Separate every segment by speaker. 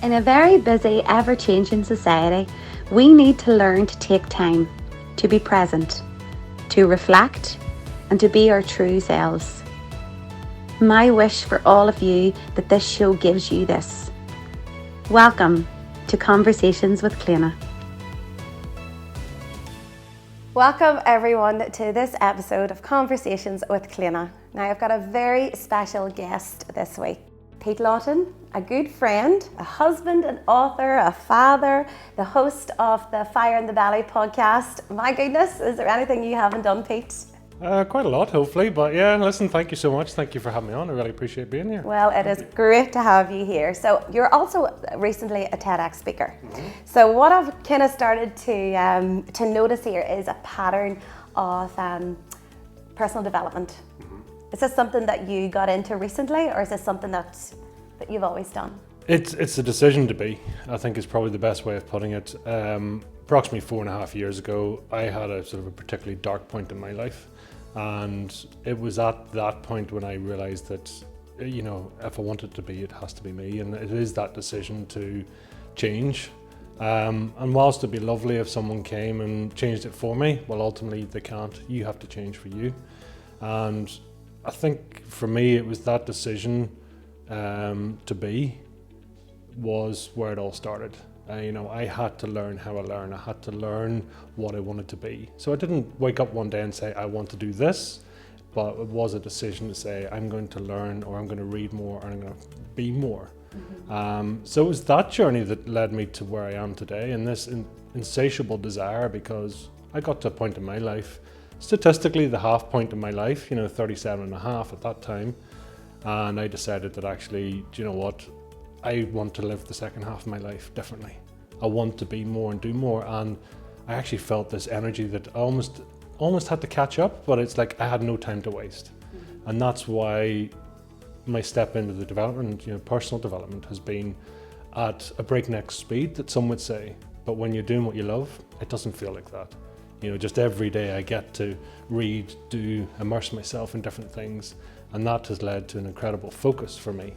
Speaker 1: In a very busy, ever-changing society, we need to learn to take time, to be present, to reflect, and to be our true selves. My wish for all of you that this show gives you this. Welcome to Conversations with Clena. Welcome everyone to this episode of Conversations with Clena. Now I've got a very special guest this week. Pete Lonton, a good friend, a husband, an author, a father, the host of the Fire in the Belly podcast. My goodness, is there anything you haven't done, Pete?
Speaker 2: Quite a lot, hopefully. But yeah, listen, thank you so much. Thank you for having me on. I really appreciate being here.
Speaker 1: Well, it is great to have you here. So you're also recently a TEDx speaker. Mm-hmm. So what I've kind of started to notice here is a pattern of personal development. Is this something that you got into recently, or is this something that you've always done?
Speaker 2: It's a decision to be, I think is probably the best way of putting it. Approximately 4.5 years ago, I had a sort of a particularly dark point in my life. And it was at that point when I realized that, you know, if I want it to be, it has to be me. And it is that decision to change. And whilst it'd be lovely if someone came and changed it for me, well, ultimately they can't. You have to change for you. And I think for me, it was that decision to be was where it all started. I had to learn how I learn. I had to learn what I wanted to be. So I didn't wake up one day and say, I want to do this, but it was a decision to say, I'm going to learn, or I'm going to read more, or I'm going to be more. Mm-hmm. So it was that journey that led me to where I am today, and this insatiable desire, because I got to a point in my life, statistically the half point in my life, 37 and a half at that time. And I decided that actually, do you know what? I want to live the second half of my life differently. I want to be more and do more. And I actually felt this energy that I almost had to catch up, but it's like I had no time to waste. Mm-hmm. And that's why my step into the development, personal development, has been at a breakneck speed, that some would say. But when you're doing what you love, it doesn't feel like that. Just every day I get to read, immerse myself in different things. And that has led to an incredible focus for me,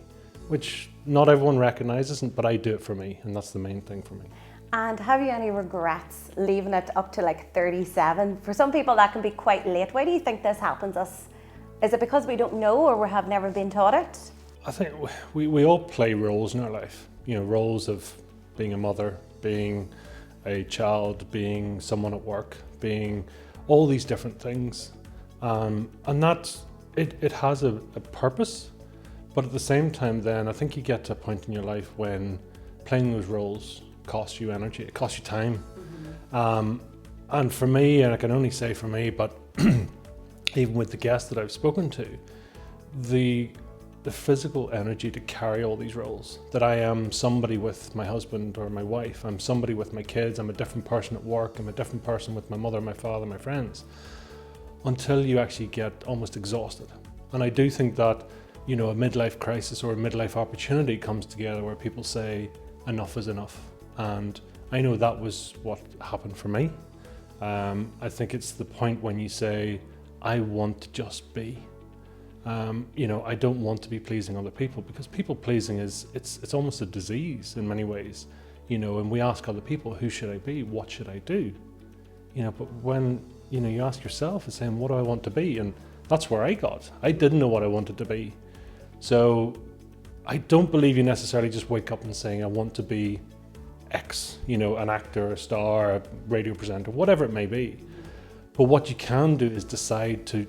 Speaker 2: which not everyone recognizes, but I do it for me, and that's the main thing for me.
Speaker 1: And have you any regrets leaving it up to like 37? For some people that can be quite late. Why do you think this happens us? Is it because we don't know, or we have never been taught it?
Speaker 2: I think we all play roles in our life, roles of being a mother, being a child, being someone at work, being all these different things. And that it has a purpose. But at the same time, then I think you get to a point in your life when playing those roles costs you energy, it costs you time. Mm-hmm. And for me, and I can only say for me, but even with the guests that I've spoken to, the physical energy to carry all these roles, that I am somebody with my husband or my wife, I'm somebody with my kids, I'm a different person at work, I'm a different person with my mother, my father, my friends, until you actually get almost exhausted. And I do think that a midlife crisis or a midlife opportunity comes together where people say enough is enough. And I know that was what happened for me. I think it's the point when you say, I want to just be. I don't want to be pleasing other people, because people pleasing it's almost a disease in many ways. And we ask other people, who should I be? What should I do? But when you ask yourself, it's saying, what do I want to be? And that's where I got. I didn't know what I wanted to be. So I don't believe you necessarily just wake up and saying, I want to be X, an actor, a star, a radio presenter, whatever it may be. But what you can do is decide to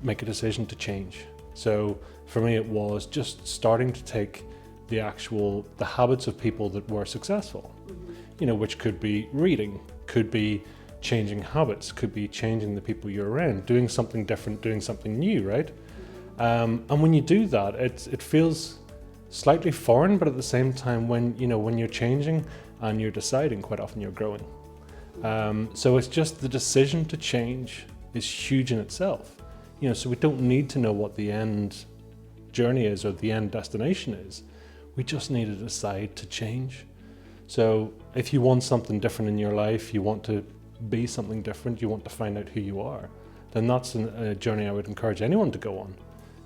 Speaker 2: make a decision to change. So for me, it was just starting to take the habits of people that were successful, which could be reading, could be changing habits, could be changing the people you're around, doing something different, doing something new, right? And when you do that, it feels slightly foreign, but at the same time, when you're changing and you're deciding, quite often you're growing. So it's just the decision to change is huge in itself. So we don't need to know what the end journey is or the end destination is. We just need to decide to change. So if you want something different in your life, you want to be something different, you want to find out who you are, then that's a journey I would encourage anyone to go on.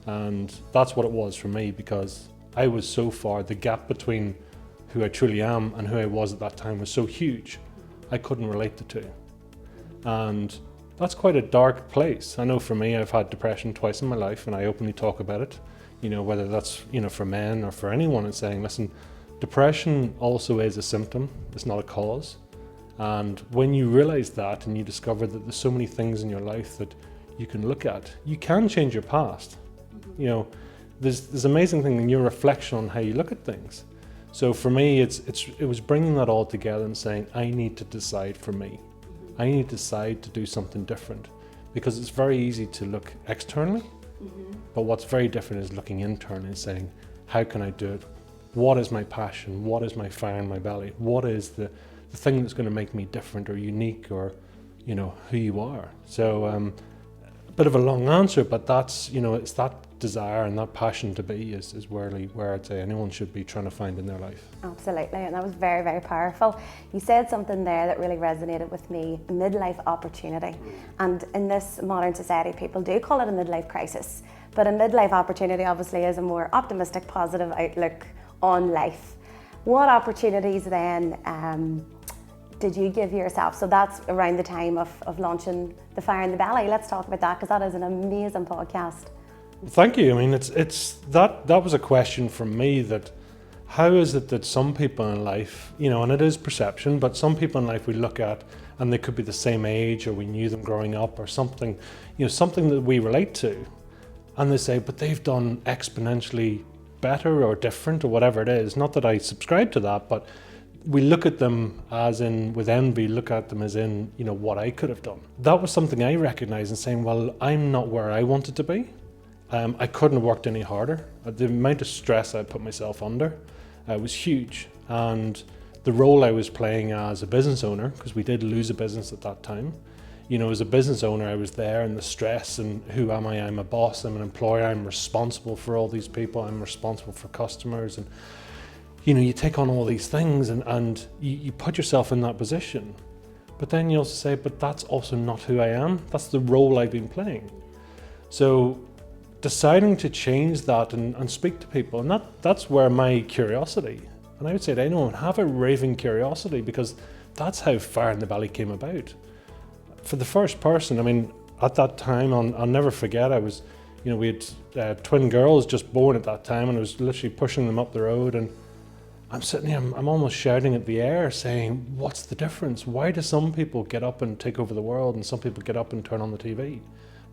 Speaker 2: And that's what it was for me, because I was so far, the gap between who I truly am and who I was at that time was so huge, I couldn't relate the two. And that's quite a dark place. I know for me, I've had depression twice in my life, and I openly talk about it, whether that's, for men or for anyone, and saying, listen, depression also is a symptom, it's not a cause. And when you realize that and you discover that there's so many things in your life that you can look at, you can change your past. There's amazing thing in your reflection on how you look at things. So for me, it was bringing that all together and saying, I need to decide for me. I need to decide to do something different, because it's very easy to look externally, but what's very different is looking internally and saying, how can I do it? What is my passion? What is my fire in my belly? What is the thing that's going to make me different or unique, or who you are? So a bit of a long answer, but that's it's that desire and that passion to be is where I'd say anyone should be trying to find in their life.
Speaker 1: Absolutely, and that was very, very powerful. You said something there that really resonated with me: midlife opportunity. And in this modern society, people do call it a midlife crisis, but a midlife opportunity obviously is a more optimistic, positive outlook on life. What opportunities then did you give yourself? So that's around the time of launching The Fire in the Belly. Let's talk about that, because that is an amazing podcast.
Speaker 2: Thank you. I mean, it's that was a question from me, that how is it that some people in life, and it is perception, but some people in life we look at and they could be the same age, or we knew them growing up or something, something that we relate to, and they say, but they've done exponentially better or different or whatever it is. Not that I subscribe to that, but we look at them as in, with envy, look at them as in, what I could have done. That was something I recognized and saying, well, I'm not where I wanted to be. I couldn't have worked any harder. The amount of stress I put myself under was huge. And the role I was playing as a business owner, because we did lose a business at that time, as a business owner, I was there, and the stress, and who am I? I'm a boss, I'm an employer, I'm responsible for all these people, I'm responsible for customers, and you take on all these things, and you put yourself in that position. But then you also say, but that's also not who I am. That's the role I've been playing. So deciding to change that and speak to people, and that's where my curiosity, and I would say to anyone, have a raving curiosity, because that's how Fire in the Belly came about. For the first person, I mean, at that time, I'll never forget, I was, we had twin girls just born at that time, and I was literally pushing them up the road, and I'm sitting here, I'm almost shouting at the air saying, what's the difference? Why do some people get up and take over the world and some people get up and turn on the TV?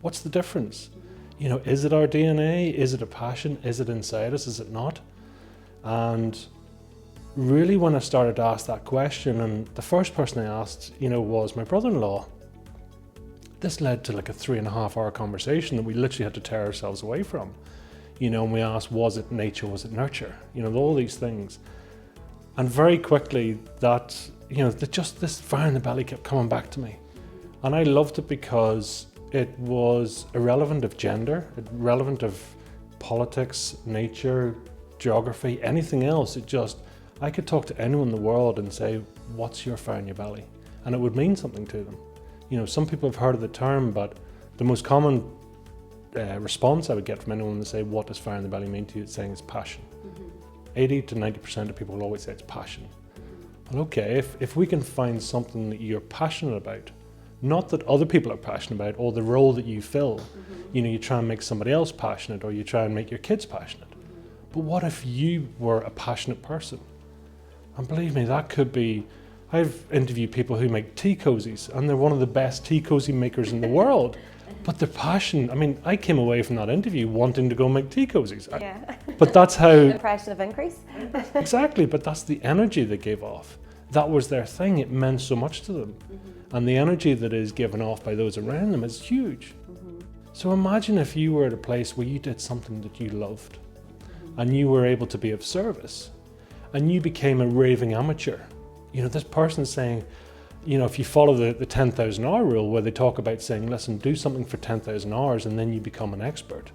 Speaker 2: What's the difference? Is it our DNA? Is it a passion? Is it inside us? Is it not? And really, when I started to ask that question, and the first person I asked, was my brother-in-law, this led to like a 3.5 hour conversation that we literally had to tear ourselves away from. And we asked, was it nature, was it nurture? All these things. And very quickly that, just this Fire in the Belly kept coming back to me. And I loved it because it was irrelevant of gender, irrelevant of politics, nature, geography, anything else. I could talk to anyone in the world and say, what's your fire in your belly? And it would mean something to them. Some people have heard of the term, but the most common response I would get from anyone to say, what does fire in the belly mean to you? It's saying it's passion. 80 to 90% of people will always say it's passion. Well, okay, if we can find something that you're passionate about, not that other people are passionate about, or the role that you fill, you try and make somebody else passionate, or you try and make your kids passionate. But what if you were a passionate person? And believe me, that could be, I've interviewed people who make tea cozies, and they're one of the best tea cozy makers in the world. But their passion, I mean, I came away from that interview wanting to go make tea cozies.
Speaker 1: Yeah.
Speaker 2: But that's how...
Speaker 1: Impression of increase.
Speaker 2: Exactly, but that's the energy they gave off. That was their thing. It meant so much to them. And the energy that is given off by those around them is huge. So imagine if you were at a place where you did something that you loved, and you were able to be of service, and you became a raving amateur. This person saying, if you follow the 10,000 hour rule, where they talk about saying, listen, do something for 10,000 hours and then you become an expert.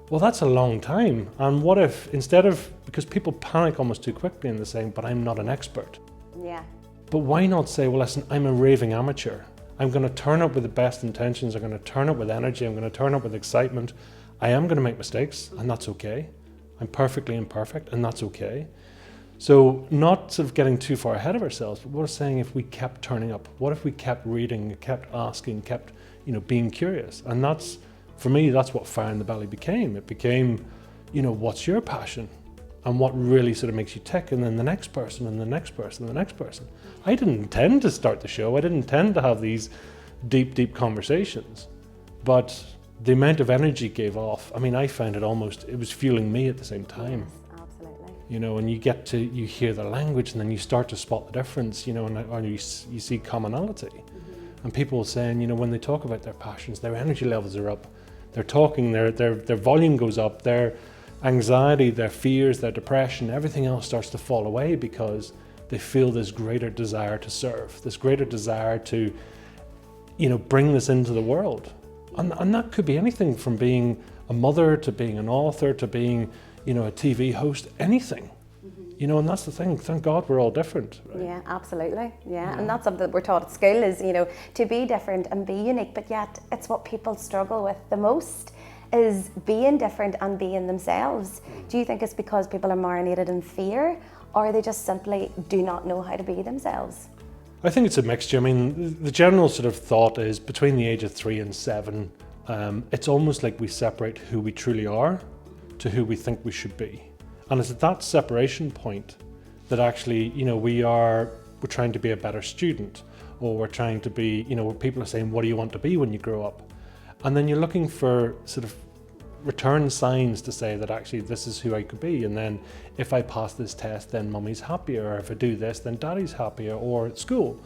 Speaker 2: Well, that's a long time. And what if, because people panic almost too quickly and they're saying, but I'm not an expert.
Speaker 1: Yeah.
Speaker 2: But why not say, well, listen, I'm a raving amateur. I'm going to turn up with the best intentions. I'm going to turn up with energy. I'm going to turn up with excitement. I am going to make mistakes, and that's okay. I'm perfectly imperfect, and that's okay. So not sort of getting too far ahead of ourselves, but we're saying if we kept turning up, what if we kept reading, kept asking, kept, being curious? And that's, for me, that's what Fire in the Belly became. It became, what's your passion? And what really sort of makes you tick? And then the next person, and the next person, and the next person. I didn't intend to start the show. I didn't intend to have these deep, deep conversations. But the amount of energy it gave off, I found it was fueling me at the same time.
Speaker 1: Yes, absolutely.
Speaker 2: And you hear the language, and then you start to spot the difference, and you see commonality. And people saying, when they talk about their passions, their energy levels are up. They're talking, their volume goes up, their anxiety, their fears, their depression, everything else starts to fall away because they feel this greater desire to serve, this greater desire to, bring this into the world. And that could be anything from being a mother to being an author to being, a TV host, anything. And that's the thing. Thank God we're all different. Right?
Speaker 1: Yeah, absolutely. Yeah, and that's something that we're taught at school is, to be different and be unique. But yet, it's what people struggle with the most is being different and being themselves. Do you think it's because people are marinated in fear, or they just simply do not know how to be themselves?
Speaker 2: I think it's a mixture. The general sort of thought is between the age of 3 and 7, it's almost like we separate who we truly are to who we think we should be. And it's at that separation point that actually, we're trying to be a better student, or we're trying to be, where people are saying, what do you want to be when you grow up? And then you're looking for sort of return signs to say that actually this is who I could be. And then if I pass this test, then mummy's happier. Or if I do this, then daddy's happier, or at school.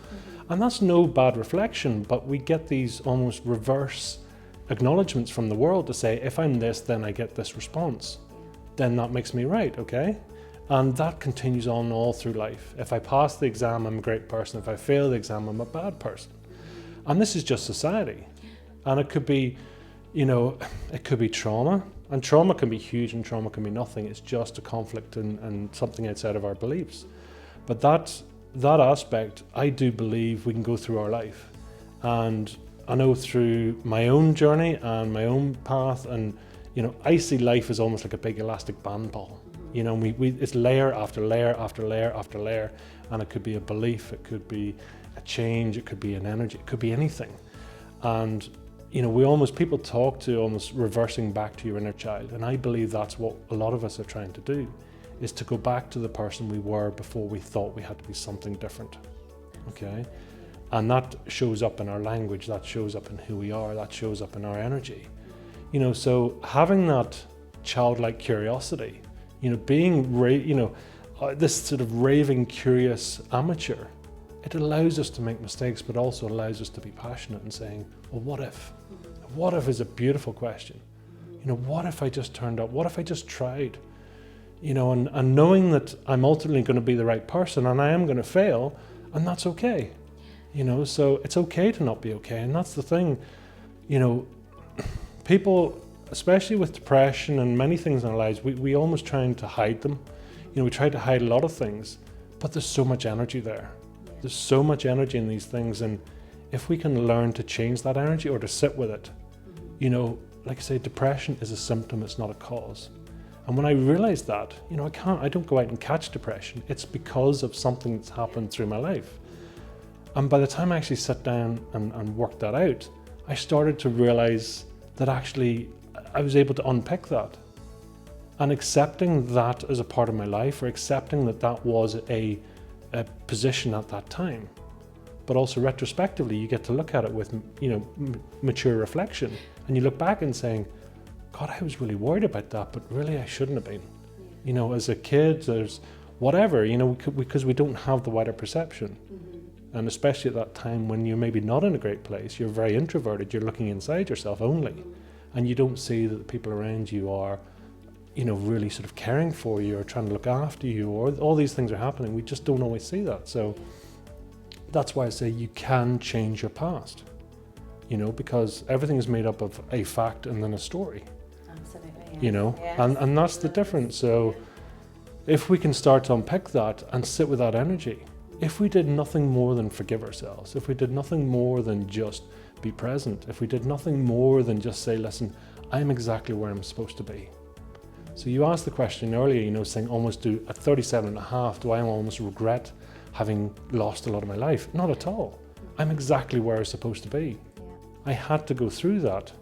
Speaker 2: And that's no bad reflection, but we get these almost reverse acknowledgements from the world to say, if I'm this, then I get this response. Then that makes me right, okay? And that continues on all through life. If I pass the exam, I'm a great person. If I fail the exam, I'm a bad person. And this is just society. And it could be, it could be trauma. And trauma can be huge and trauma can be nothing. It's just a conflict and something outside of our beliefs. But that aspect, I do believe we can go through our life. And I know through my own journey and my own path, and I see life as almost like a big elastic band ball. It's layer after layer after layer after layer, and it could be a belief, it could be a change, it could be an energy, it could be anything. And people talk to almost reversing back to your inner child, and I believe that's what a lot of us are trying to do, is to go back to the person we were before we thought we had to be something different. Okay? And that shows up in our language, that shows up in who we are, that shows up in our energy. So having that childlike curiosity, being, this sort of raving, curious amateur, it allows us to make mistakes, but also allows us to be passionate and saying, well, what if? What if is a beautiful question. What if I just turned up? What if I just tried? And knowing that I'm ultimately going to be the right person and I am going to fail, and that's okay. So it's okay to not be okay. And that's the thing, people, especially with depression and many things in our lives, we almost trying to hide them. We try to hide a lot of things, but there's so much energy there. There's so much energy in these things, and if we can learn to change that energy or to sit with it, like I say, depression is a symptom, it's not a cause. And when I realized that, I don't go out and catch depression. It's because of something that's happened through my life. And by the time I actually sat down and worked that out, I started to realize that actually I was able to unpick that. And accepting that as a part of my life, or accepting that that was a position at that time. But also retrospectively, you get to look at it with, mature reflection. And you look back and saying, God, I was really worried about that, but really I shouldn't have been. As a kid, there's whatever, because we don't have the wider perception. And especially at that time when you're maybe not in a great place, you're very introverted, you're looking inside yourself only. And you don't see that the people around you are, really sort of caring for you or trying to look after you, or all these things are happening. We just don't always see that. So that's why I say you can change your past, because everything is made up of a fact and then a story.
Speaker 1: Absolutely. Yes.
Speaker 2: And that's the difference. So if we can start to unpick that and sit with that energy, if we did nothing more than forgive ourselves, if we did nothing more than just be present, if we did nothing more than just say, listen, I'm exactly where I'm supposed to be. So you asked the question earlier, saying almost at 37 and a half, do I almost regret having lost a lot of my life? Not at all. I'm exactly where I was supposed to be. I had to go through that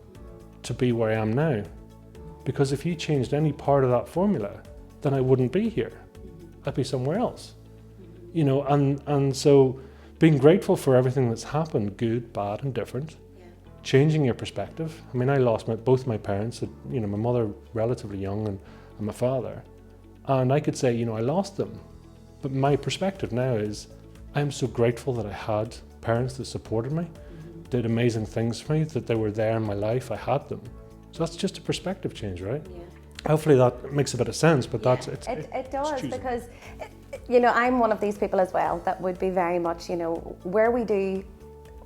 Speaker 2: to be where I am now. Because if you changed any part of that formula, then I wouldn't be here. I'd be somewhere else. And so being grateful for everything that's happened, good, bad, and different, changing your perspective. I mean, I lost both my parents, my mother relatively young and my father. And I could say, I lost them. But my perspective now is, I'm so grateful that I had parents that supported me, did amazing things for me, that they were there in my life, I had them. So that's just a perspective change, right? Yeah. Hopefully that makes a bit of sense, but
Speaker 1: it does, because I'm one of these people as well that would be very much, where we do,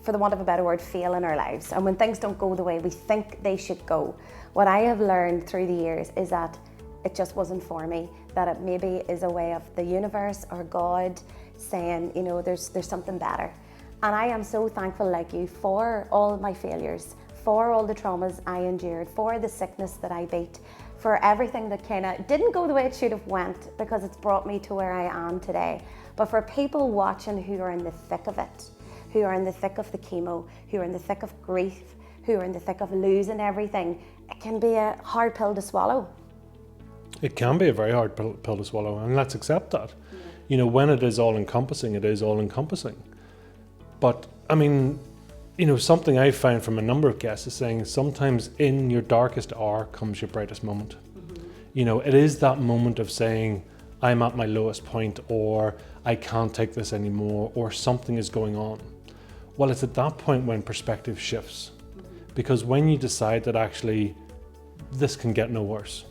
Speaker 1: for the want of a better word, fail in our lives, and when things don't go the way we think they should go, what I have learned through the years is that it just wasn't for me, that it maybe is a way of the universe or God saying, there's something better. And I am so thankful, like you, for all my failures, for all the traumas I endured, for the sickness that I beat, for everything that kind of didn't go the way it should have went, because it's brought me to where I am today. But for people watching who are in the thick of it, who are in the thick of the chemo, who are in the thick of grief, who are in the thick of losing everything, it can be a hard pill to swallow.
Speaker 2: It can be a very hard pill to swallow, and let's accept that. When it is all-encompassing, it is all-encompassing. But, I mean, something I've found from a number of guests is saying sometimes in your darkest hour comes your brightest moment. It is that moment of saying, I'm at my lowest point, or I can't take this anymore, or something is going on. Well, it's at that point when perspective shifts. Because when you decide that actually this can get no worse,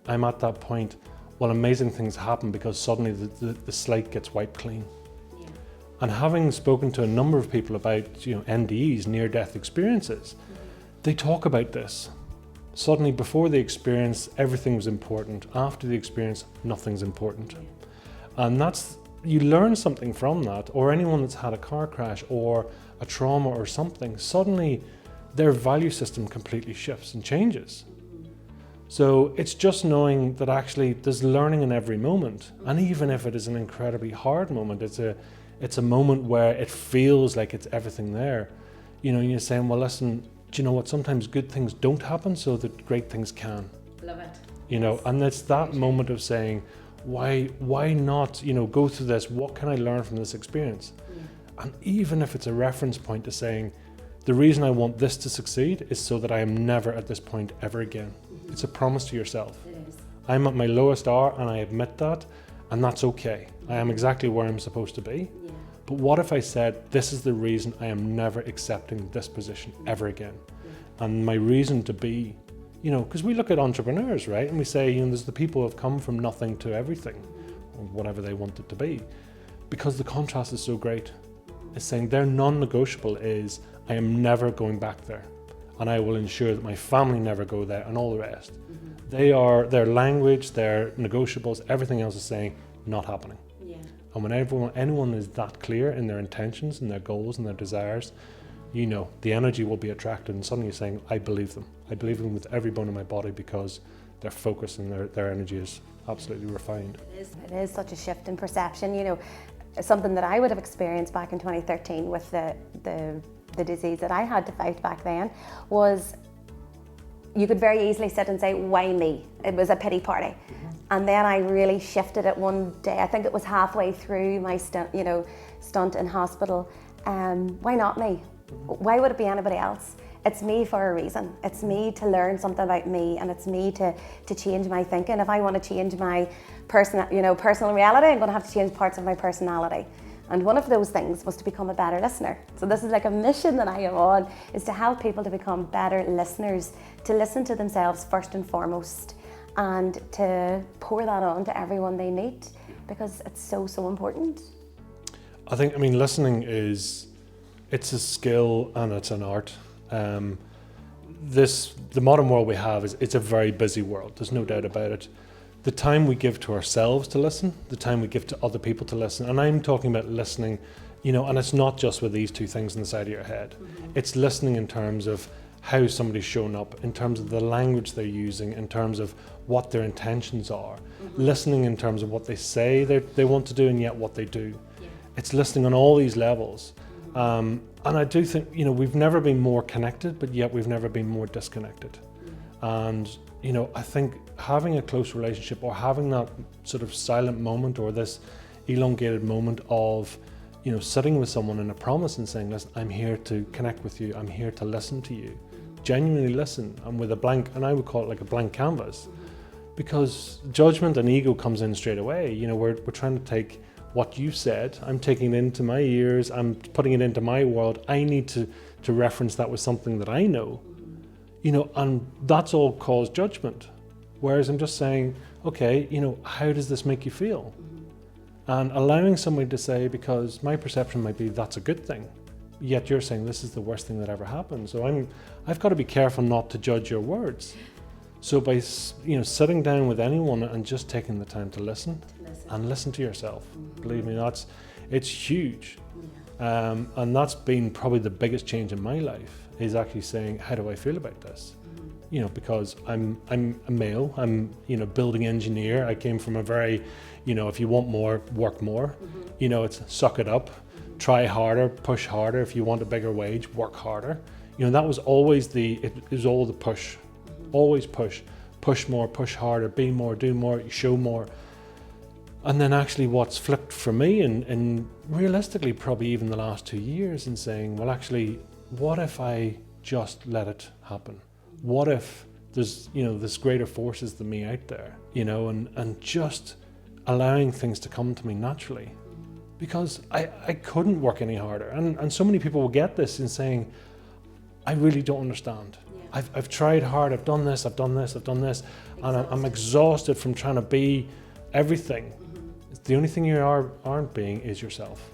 Speaker 2: I'm at that point, well, amazing things happen because suddenly the slate gets wiped clean. And having spoken to a number of people about, NDEs, near-death experiences, they talk about this. Suddenly, before the experience, everything was important. After the experience, nothing's important. And you learn something from that, or anyone that's had a car crash or a trauma or something, suddenly their value system completely shifts and changes. So it's just knowing that actually there's learning in every moment. And even if it is an incredibly hard moment, it's a moment where it feels like it's everything there. And you're saying, well, listen, do you know what? Sometimes good things don't happen so that great things can.
Speaker 1: Love it.
Speaker 2: And it's that moment of saying, why not, go through this? What can I learn from this experience? Yeah. And even if it's a reference point to saying, the reason I want this to succeed is so that I am never at this point ever again. It's a promise to yourself.
Speaker 1: It is.
Speaker 2: I'm at my lowest hour and I admit that, and that's okay. I am exactly where I'm supposed to be. Yeah. But what if I said, this is the reason I am never accepting this position ever again? Yeah. And my reason to be, because we look at entrepreneurs, right? And we say, there's the people who have come from nothing to everything, or whatever they want it to be. Because the contrast is so great. It's saying their non-negotiable is, I am never going back there. And I will ensure that my family never go there, and all the rest. Their language, their negotiables, everything else is saying, not happening. Yeah. And when anyone is that clear in their intentions and their goals and their desires, the energy will be attracted, and suddenly you're saying, I believe them. I believe them with every bone in my body, because their focus and their energy is absolutely refined.
Speaker 1: It is such a shift in perception. Something that I would have experienced back in 2013 with the disease that I had to fight back then was, you could very easily sit and say, why me? It was a pity party. And then I really shifted it one day. I think it was halfway through my stunt in hospital. Why not me? Why would it be anybody else? It's me for a reason. It's me to learn something about me, and it's me to change my thinking. If I want to change my personal reality, I'm going to have to change parts of my personality. And one of those things was to become a better listener. So this is like a mission that I am on, is to help people to become better listeners, to listen to themselves first and foremost, and to pour that on to everyone they meet, because it's so, so important.
Speaker 2: I think, listening it's a skill and it's an art. The modern world we have it's a very busy world. There's no doubt about it. The time we give to ourselves to listen, the time we give to other people to listen, and I'm talking about listening, and it's not just with these two things on the side of your head. It's listening in terms of how somebody's shown up, in terms of the language they're using, in terms of what their intentions are, listening in terms of what they say they want to do and yet what they do. It's listening on all these levels. And I do think, we've never been more connected, but yet we've never been more disconnected. And, I think having a close relationship, or having that sort of silent moment, or this elongated moment of, sitting with someone in a promise and saying, listen, I'm here to connect with you. I'm here to listen to you. Genuinely listen, and with a blank, and I would call it like a blank canvas, because judgment and ego comes in straight away. We're trying to take what you said, I'm taking it into my ears, I'm putting it into my world. I need to reference that with something that I know, and that's all caused judgment. Whereas I'm just saying, okay, how does this make you feel? And allowing somebody to say, because my perception might be that's a good thing, yet you're saying this is the worst thing that ever happened. So I've got to be careful not to judge your words. So by sitting down with anyone and just taking the time to listen and listen to yourself, believe me, it's huge. And that's been probably the biggest change in my life, is actually saying, how do I feel about this? Because I'm a male, I'm building engineer. I came from a very, if you want more, work more. It's suck it up, try harder, push harder. If you want a bigger wage, work harder. That was always it was all the push. Always push more, push harder, be more, do more, show more. And then actually what's flipped for me, and realistically probably even the last 2 years, in saying, well, actually, what if I just let it happen? What if there's, this greater forces than me out there, and just allowing things to come to me naturally. Because I couldn't work any harder. And so many people will get this in saying, I really don't understand. I've tried hard, I've done this, and I'm exhausted from trying to be everything. The only thing you aren't being is yourself,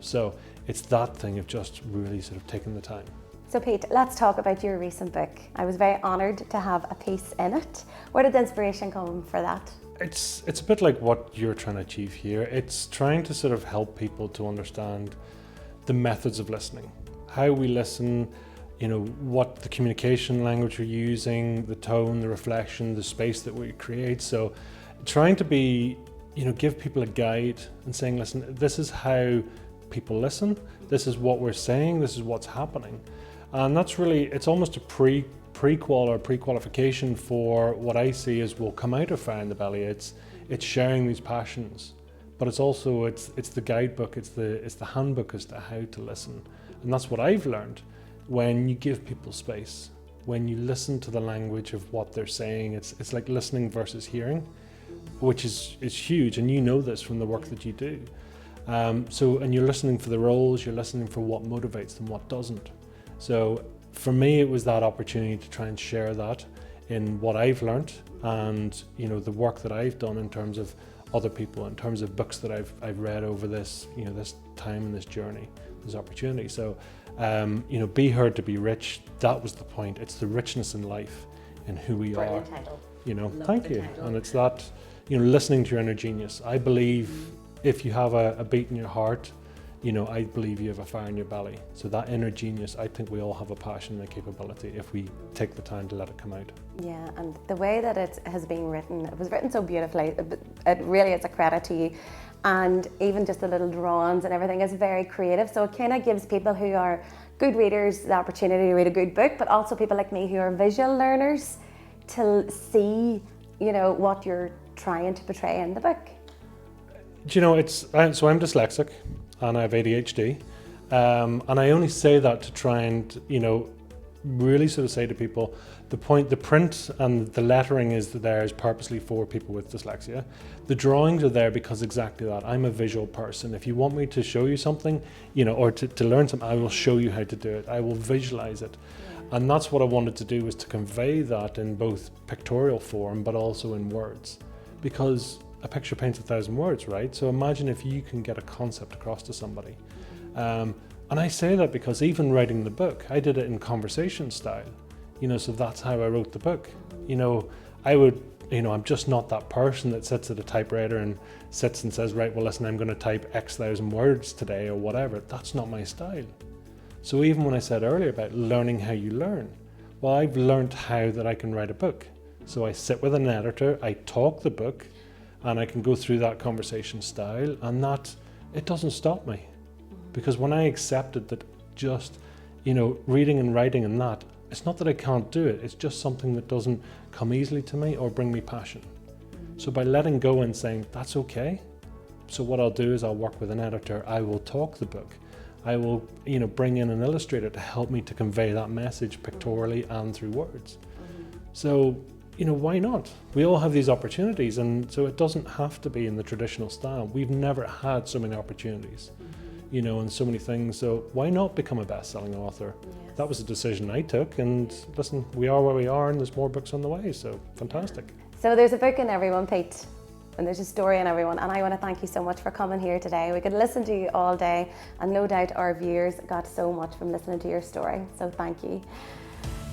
Speaker 2: So it's that thing of just really sort of taking the time.
Speaker 1: So Pete, let's talk about your recent book. I was very honoured to have a piece in it. Where did the inspiration come for that?
Speaker 2: It's a bit like what you're trying to achieve here. It's trying to sort of help people to understand the methods of listening, how we listen, what the communication language we're using, the tone, the reflection, the space that we create. So trying to be, give people a guide and saying, listen, this is how people listen. This is what we're saying. This is what's happening. And that's really, it's almost a prequel or pre-qualification for what I see as will come out of Fire in the Belly. It's sharing these passions, but it's also, it's the guidebook, it's the handbook as to how to listen. And that's what I've learned. When you give people space, when you listen to the language of what they're saying, it's like listening versus hearing, which is huge, and this from the work that you do. And you're listening for the roles, you're listening for what motivates them, what doesn't. So for me, it was that opportunity to try and share that in what I've learned, and the work that I've done in terms of other people, in terms of books that I've read over this this time and this journey, this opportunity. So be heard to be rich. That was the point. It's the richness in life and who we
Speaker 1: Brilliant
Speaker 2: are.
Speaker 1: Title.
Speaker 2: Thank you. Title. And it's that listening to your inner genius. I believe if you have a beat in your heart, I believe you have a fire in your belly. So that inner genius, I think we all have a passion and a capability if we take the time to let it come out.
Speaker 1: Yeah, and the way that it has been written, it was written so beautifully. It really is a credit to you. And even just the little drawings and everything is very creative. So it kind of gives people who are good readers the opportunity to read a good book, but also people like me who are visual learners to see, what you're trying to portray in the book.
Speaker 2: So I'm dyslexic and I have ADHD. And I only say that to try and, really sort of say to people, the print and the lettering is purposely for people with dyslexia. The drawings are there because exactly that. I'm a visual person. If you want me to show you something, or to learn something, I will show you how to do it. I will visualize it. Yeah. And that's what I wanted to do, was to convey that in both pictorial form, but also in words. Because a picture paints 1,000 words, right? So imagine if you can get a concept across to somebody. And I say that because even writing the book, I did it in conversation style. So that's how I wrote the book. I'm just not that person that sits at a typewriter and sits and says, right, well, listen, I'm going to type X thousand words today or whatever. That's not my style. So even when I said earlier about learning how you learn, Well, I've learned how that I can write a book. So I sit with an editor, I talk the book, and I can go through that conversation style, and that, it doesn't stop me. Because when I accepted that just, reading and writing and that, it's not that I can't do it, it's just something that doesn't come easily to me or bring me passion. So by letting go and saying, that's okay. So what I'll do is I'll work with an editor, I will talk the book. I will, bring in an illustrator to help me to convey that message pictorially and through words. So, why not? We all have these opportunities, and so it doesn't have to be in the traditional style. We've never had so many opportunities, and so many things. So why not become a best-selling author? Yes. That was a decision I took, and listen, we are where we are, and there's more books on the way, so fantastic.
Speaker 1: So there's a book in everyone, Pete. And there's a story in everyone, and I want to thank you so much for coming here today. We could listen to you all day, and no doubt our viewers got so much from listening to your story, so thank you.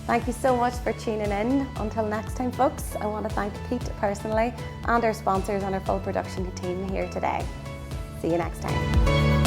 Speaker 1: Thank you so much for tuning in. Until next time, folks, I want to thank Pete personally and our sponsors and our full production team here today. See you next time.